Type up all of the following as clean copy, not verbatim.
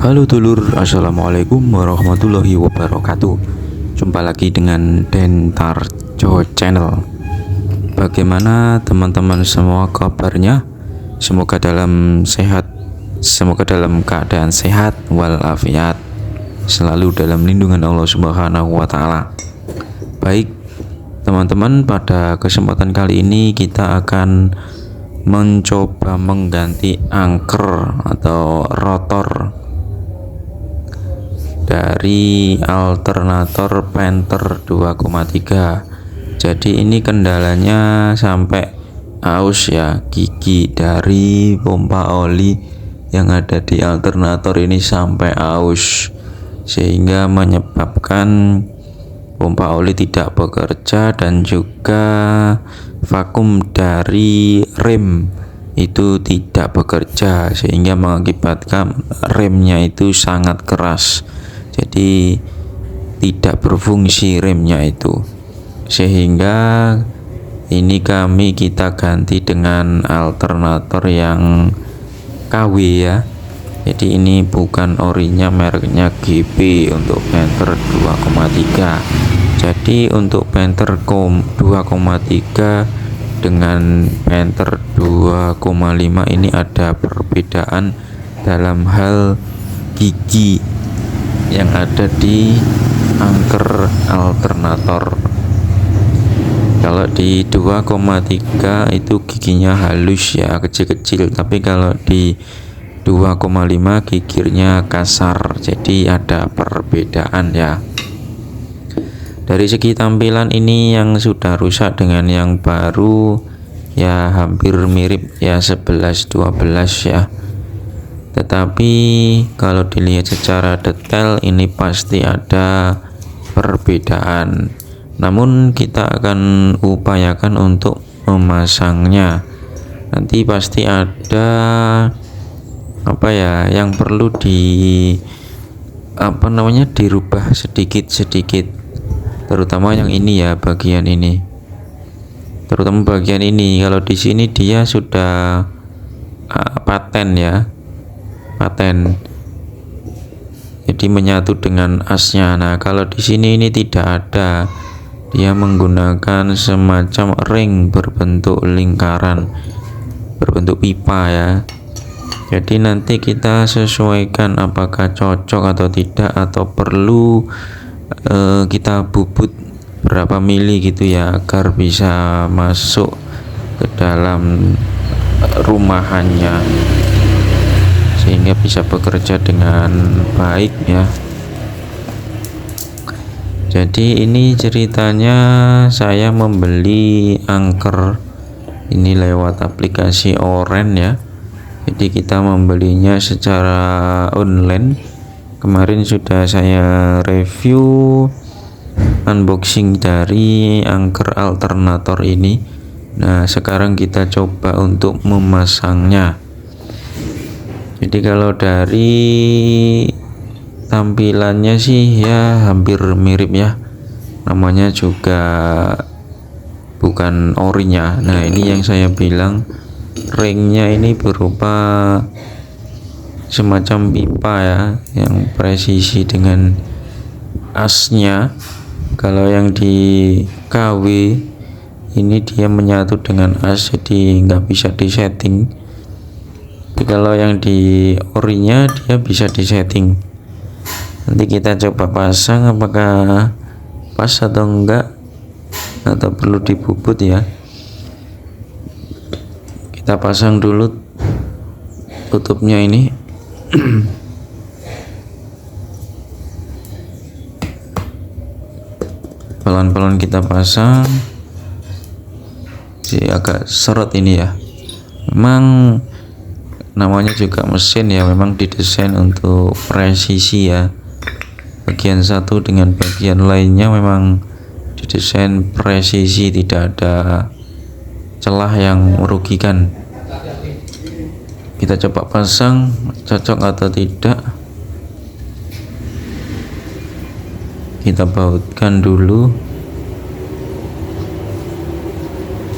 Halo dulur, assalamualaikum warahmatullahi wabarakatuh. Jumpa lagi dengan Dentarjo Channel. Bagaimana teman-teman semua kabarnya? Semoga dalam keadaan sehat walafiat, selalu dalam lindungan Allah Subhanahu wa Ta'ala. Baik, teman-teman, pada kesempatan kali ini kita akan mencoba mengganti angker atau rotor dari alternator Panther 2,3. Jadi ini kendalanya sampai aus ya, gigi dari pompa oli yang ada di alternator ini sampai aus, sehingga menyebabkan pompa oli tidak bekerja dan juga vakum dari rem itu tidak bekerja, sehingga mengakibatkan remnya itu sangat keras, jadi tidak berfungsi remnya itu. Sehingga ini kita ganti dengan alternator yang KW ya. Jadi ini bukan orinya, mereknya GP untuk Panther 2,3. Jadi untuk Panther 2,3 dengan Panther 2,5 ini ada perbedaan dalam hal gigi yang ada di angker alternator. Kalau di 2,3 itu giginya halus ya, kecil-kecil, tapi kalau di 2,5 gigirnya kasar, jadi ada perbedaan ya. Dari segi tampilan ini yang sudah rusak dengan yang baru ya hampir mirip ya, 11-12 ya. Tetapi kalau dilihat secara detail ini pasti ada perbedaan. Namun kita akan upayakan untuk memasangnya. Nanti pasti ada yang perlu dirubah sedikit-sedikit, terutama yang ini ya, bagian ini. Terutama bagian ini, kalau di sini dia sudah paten ya, paten. Jadi menyatu dengan asnya. Nah, kalau di sini ini tidak ada. Dia menggunakan semacam ring berbentuk lingkaran, berbentuk pipa ya. Jadi nanti kita sesuaikan apakah cocok atau tidak, atau perlu kita bubut berapa mili gitu ya, agar bisa masuk ke dalam rumahannya sehingga bisa bekerja dengan baik ya. Jadi ini ceritanya, saya membeli angker ini lewat aplikasi Oren ya. Jadi kita membelinya secara online. Kemarin sudah saya review unboxing dari angker alternator ini. Nah, sekarang kita coba untuk memasangnya. Jadi kalau dari tampilannya sih ya hampir mirip ya, namanya juga bukan orinya. Nah, ini yang saya bilang, ringnya ini berupa semacam pipa ya, yang presisi dengan asnya. Kalau yang di KW ini dia menyatu dengan as, jadi nggak bisa disetting. Tapi kalau yang di orinya dia bisa disetting. Nanti kita coba pasang apakah pas atau enggak, atau perlu dibubut ya. Kita pasang dulu tutupnya ini. Pelan-pelan kita pasang. Agak seret ini ya. Memang namanya juga mesin ya, memang didesain untuk presisi ya. Bagian satu dengan bagian lainnya memang didesain presisi, tidak ada celah yang merugikan. Kita coba pasang cocok atau tidak. Kita bautkan dulu.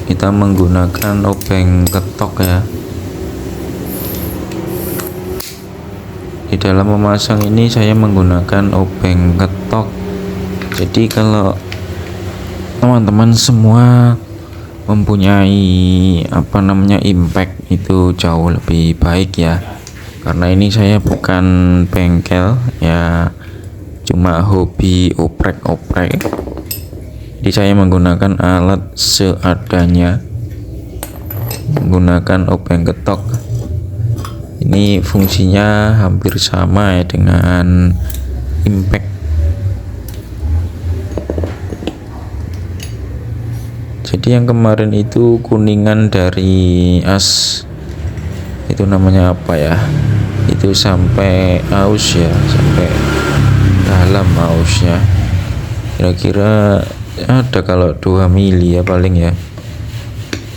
Kita menggunakan obeng ketok ya. Di dalam memasang ini saya menggunakan obeng ketok. Jadi kalau teman-teman semua mempunyai impact itu jauh lebih baik ya, karena ini saya bukan bengkel ya, cuma hobi oprek-oprek. Jadi saya menggunakan alat seadanya, menggunakan obeng ketok. Ini fungsinya hampir sama ya dengan impact. Jadi yang kemarin itu kuningan dari as itu namanya apa ya, itu sampai aus ya, sampai dalam ausnya, kira-kira ada kalau 2 mili ya paling ya.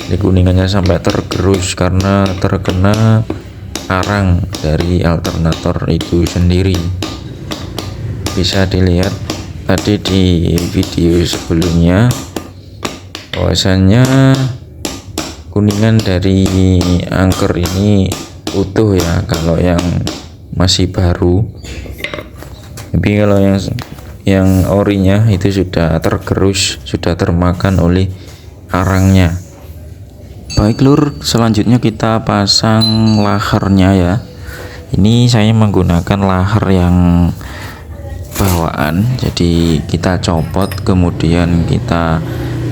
Jadi kuningannya sampai tergerus karena terkena arang dari alternator itu sendiri. Bisa dilihat tadi di video sebelumnya bahwasannya kuningan dari angker ini utuh ya kalau yang masih baru. Tapi kalau yang orinya itu sudah tergerus, sudah termakan oleh arangnya. Baik lur, selanjutnya kita pasang lahernya ya. Ini saya menggunakan laher yang bawaan, jadi kita copot kemudian kita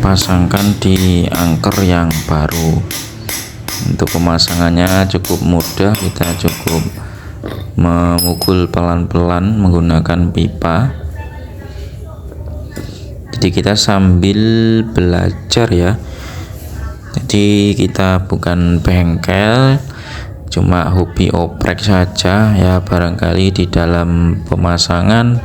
pasangkan di angker yang baru. Untuk pemasangannya cukup mudah, kita cukup memukul pelan-pelan menggunakan pipa. Jadi kita sambil belajar ya. Jadi kita bukan bengkel, cuma hobi oprek saja ya. Barangkali di dalam pemasangan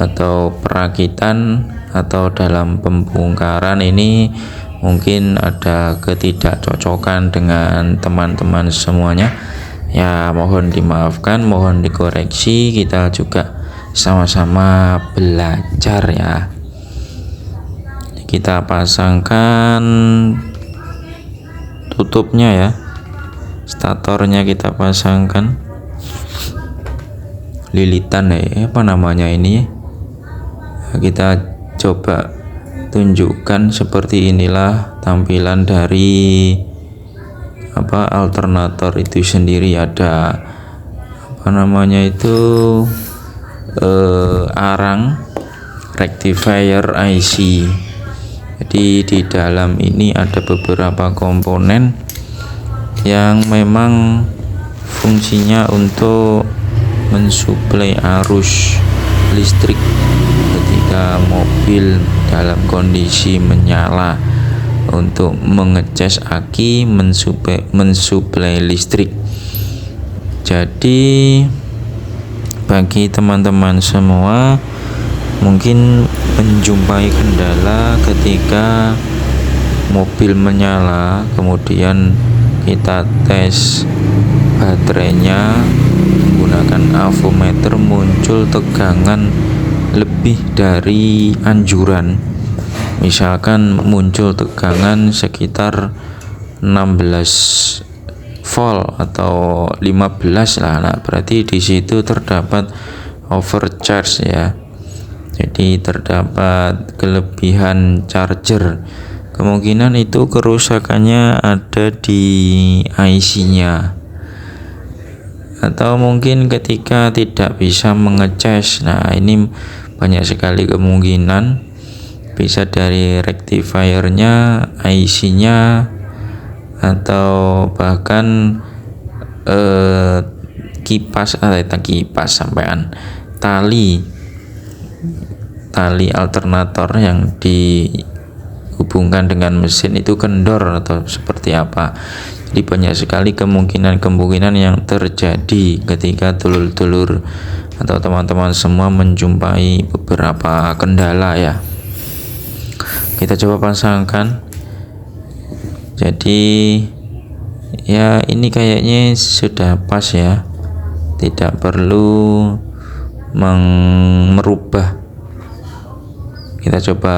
atau perakitan atau dalam pembongkaran ini mungkin ada ketidakcocokan dengan teman-teman semuanya ya, mohon dimaafkan, mohon dikoreksi. Kita juga sama-sama belajar ya. Kita pasangkan tutupnya ya, statornya kita pasangkan, lilitan ya, apa namanya ini, kita coba tunjukkan seperti inilah tampilan dari alternator itu sendiri. Ada arang rectifier IC. Jadi di dalam ini ada beberapa komponen yang memang fungsinya untuk mensuplai arus listrik ketika mobil dalam kondisi menyala, untuk mengecas aki, mensuplai listrik. Jadi bagi teman-teman semua mungkin menjumpai kendala ketika mobil menyala, kemudian kita tes baterainya menggunakan avometer, muncul tegangan lebih dari anjuran. Misalkan muncul tegangan sekitar 16 volt atau 15 lah. Nah, berarti di situ terdapat overcharge ya. Jadi terdapat kelebihan charger. Kemungkinan itu kerusakannya ada di IC-nya. Atau mungkin ketika tidak bisa mengecas. Nah, ini banyak sekali kemungkinan, bisa dari rectifiernya, IC-nya, atau bahkan kipas sampean tali alternator yang dihubungkan dengan mesin itu kendor atau seperti apa. Jadi banyak sekali kemungkinan yang terjadi ketika dulur-dulur atau teman-teman semua menjumpai beberapa kendala ya. Kita coba pasangkan. Jadi ya ini kayaknya sudah pas ya, tidak perlu merubah. Kita coba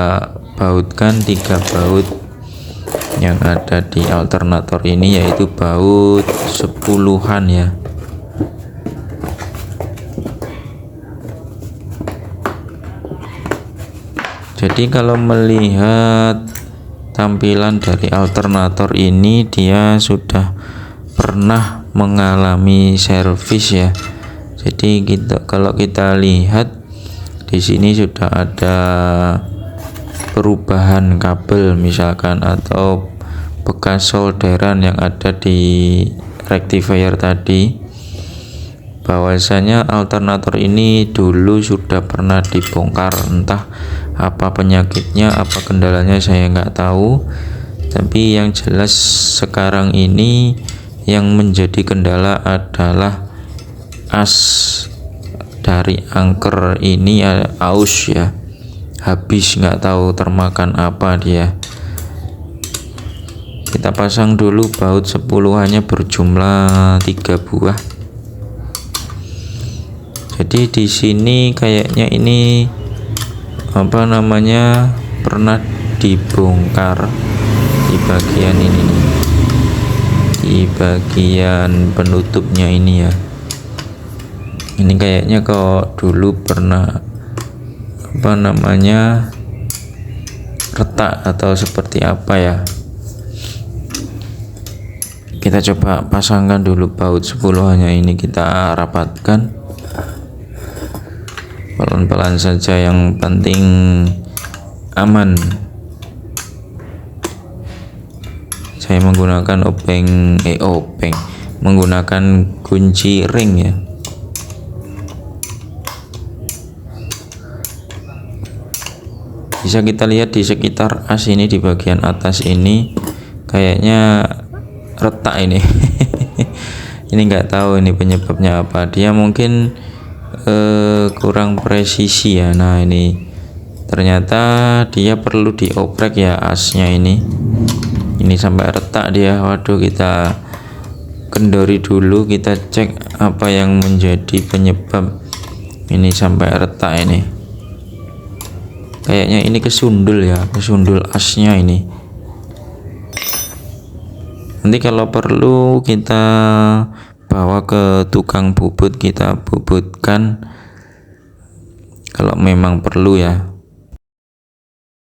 bautkan 3 baut yang ada di alternator ini, yaitu baut 10-an ya. Jadi kalau melihat tampilan dari alternator ini, dia sudah pernah mengalami servis ya. Jadi kalau kita lihat di sini sudah ada perubahan kabel misalkan, atau bekas solderan yang ada di rectifier tadi. Bahwasanya alternator ini dulu sudah pernah dibongkar, entah apa penyakitnya, apa kendalanya saya nggak tahu, tapi yang jelas sekarang ini yang menjadi kendala adalah as dari angker ini aus ya, habis, nggak tahu termakan apa dia. Kita pasang dulu baut 10-annya berjumlah 3 buah. Jadi di sini kayaknya ini pernah dibongkar di bagian ini nih, di bagian penutupnya ini ya. Ini kayaknya kok dulu pernah retak atau seperti apa ya. Kita coba pasangkan dulu baut 10-annya ini, kita rapatkan pelan-pelan saja, yang penting aman. Saya menggunakan menggunakan kunci ring ya. Bisa kita lihat di sekitar as ini, di bagian atas ini kayaknya retak ini. Ini nggak tahu ini penyebabnya apa, dia mungkin kurang presisi ya. Nah ini ternyata dia perlu dioprek ya asnya ini sampai retak dia. Waduh, kita kendori dulu, kita cek apa yang menjadi penyebab ini sampai retak ini. Kayaknya ini kesundul ya, kesundul asnya ini. Nanti kalau perlu kita bawa ke tukang bubut, kita bubutkan kalau memang perlu ya.